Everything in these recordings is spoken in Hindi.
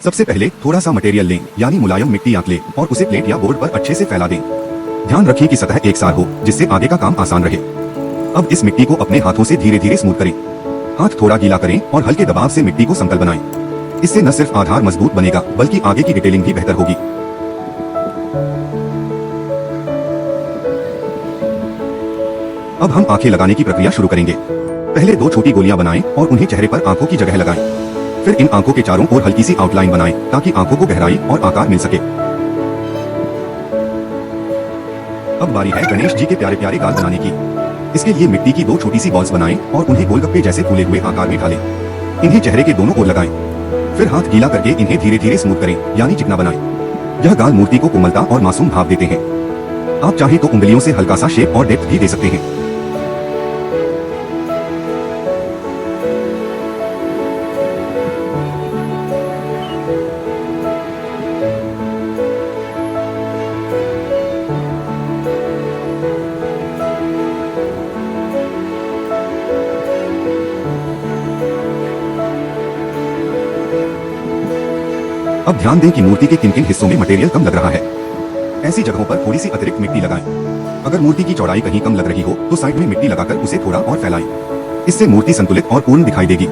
सबसे पहले थोड़ा सा मटेरियल लें, यानी मुलायम मिट्टी आंक लें और उसे प्लेट या बोर्ड पर अच्छे से फैला दें। ध्यान रखें कि सतह एक सार हो, जिससे आगे का काम आसान रहे। अब इस मिट्टी को अपने हाथों से धीरे धीरे स्मूथ करें। हाथ थोड़ा गीला करें और हल्के दबाव से मिट्टी को समतल बनाएं। इससे न सिर्फ आधार मजबूत बनेगा, बल्कि आगे की डिटेलिंग भी बेहतर होगी। अब हम आंखें लगाने की प्रक्रिया शुरू करेंगे। पहले 2 छोटी गोलियां बनाएं और उन्हें चेहरे पर आंखों की जगह लगाएं। फिर इन आंखों के चारों ओर हल्की सी आउटलाइन बनाएं, ताकि आंखों को गहराई और आकार मिल सके। अब बारी है गणेश जी के प्यारे प्यारे गाल बनाने की। इसके लिए मिट्टी की 2 छोटी सी बॉल्स बनाएं और उन्हें गोलगप्पे जैसे फूले हुए आकार में ढालें। इन्हें चेहरे के दोनों ओर लगाएं। फिर हाथ गीला करके इन्हें धीरे धीरे स्मूथ करें, यानी चिकना बनाएं। यह गाल मूर्ति को कोमलता और मासूम भाव देते हैं। आप चाहें तो उंगलियों से हल्का सा शेप और डेप्थ भी दे सकते हैं। अब ध्यान दें कि मूर्ति के किन किन हिस्सों में मटेरियल कम लग रहा है। ऐसी जगहों पर थोड़ी सी अतिरिक्त मिट्टी लगाएं। अगर मूर्ति की चौड़ाई कहीं कम लग रही हो तो साइड में मिट्टी लगाकर उसे थोड़ा और फैलाएं। इससे मूर्ति संतुलित और पूर्ण दिखाई देगी।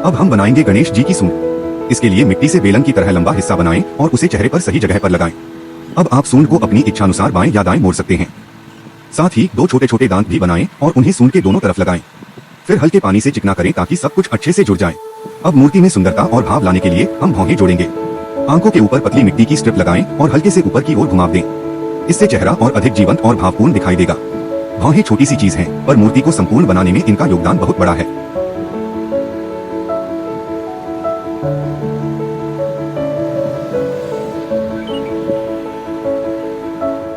अब हम बनाएंगे गणेश जी की सूंड। इसके लिए मिट्टी से बेलन की तरह लंबा हिस्सा बनाएं और उसे चेहरे पर सही जगह पर लगाएं। अब आप सूंड को अपनी इच्छानुसार बाएं या दाएं मोड़ सकते हैं। साथ ही 2 छोटे छोटे दांत भी बनाएं और उन्हें सूंड के दोनों तरफ लगाएं। फिर हल्के पानी से चिकना करें ताकि सब कुछ अच्छे से जुड़ जाए। अब मूर्ति में सुंदरता और भाव लाने के लिए हम भौहें जोड़ेंगे। आंखों के ऊपर पतली मिट्टी की स्ट्रिप लगाएं और हल्के से ऊपर की ओर घुमाव दें। इससे चेहरा और अधिक जीवंत और भावपूर्ण दिखाई देगा। भौहें छोटी सी चीज हैं, पर मूर्ति को संपूर्ण बनाने में इनका योगदान बहुत बड़ा है।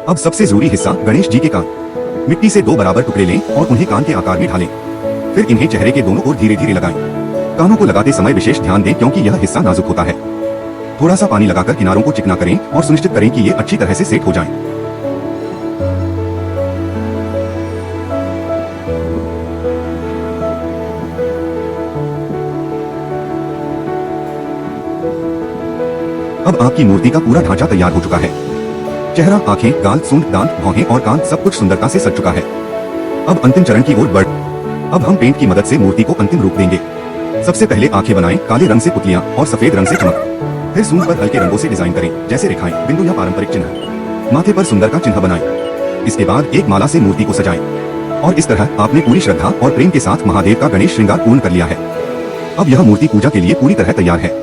अब सबसे जरूरी हिस्सा गणेश जी के कान। मिट्टी से 2 बराबर टुकड़े लें और उन्हें कान के आकार में ढालें। फिर इन्हें चेहरे के दोनों ओर धीरे धीरे लगाएं। कानों को लगाते समय विशेष ध्यान दें, क्योंकि यह हिस्सा नाजुक होता है। थोड़ा सा पानी लगाकर किनारों को चिकना करें और सुनिश्चित करें कि ये अच्छी तरह से सेट हो जाएं। अब आपकी मूर्ति का पूरा ढांचा तैयार हो चुका है। चेहरा, आंखें, गाल, सूंड, दांत, भौहें और कान सब कुछ सुंदरता से सज चुका है। अब अंतिम चरण की ओर बढ़। अब हम पेंट की मदद से मूर्ति को अंतिम रूप देंगे। सबसे पहले आंखें बनाएं, काले रंग से पुतलियां और सफेद रंग से चमक। फिर सूंड पर हल्के रंगों से डिजाइन करें, जैसे रेखाएं, बिंदु या पारंपरिक चिन्ह। माथे पर सुंदर का चिन्ह बनाएं। इसके बाद एक माला से मूर्ति को सजाएं। और इस तरह आपने पूरी श्रद्धा और प्रेम के साथ महादेव का गणेश श्रृंगार पूर्ण कर लिया है। अब यह मूर्ति पूजा के लिए पूरी तरह तैयार है।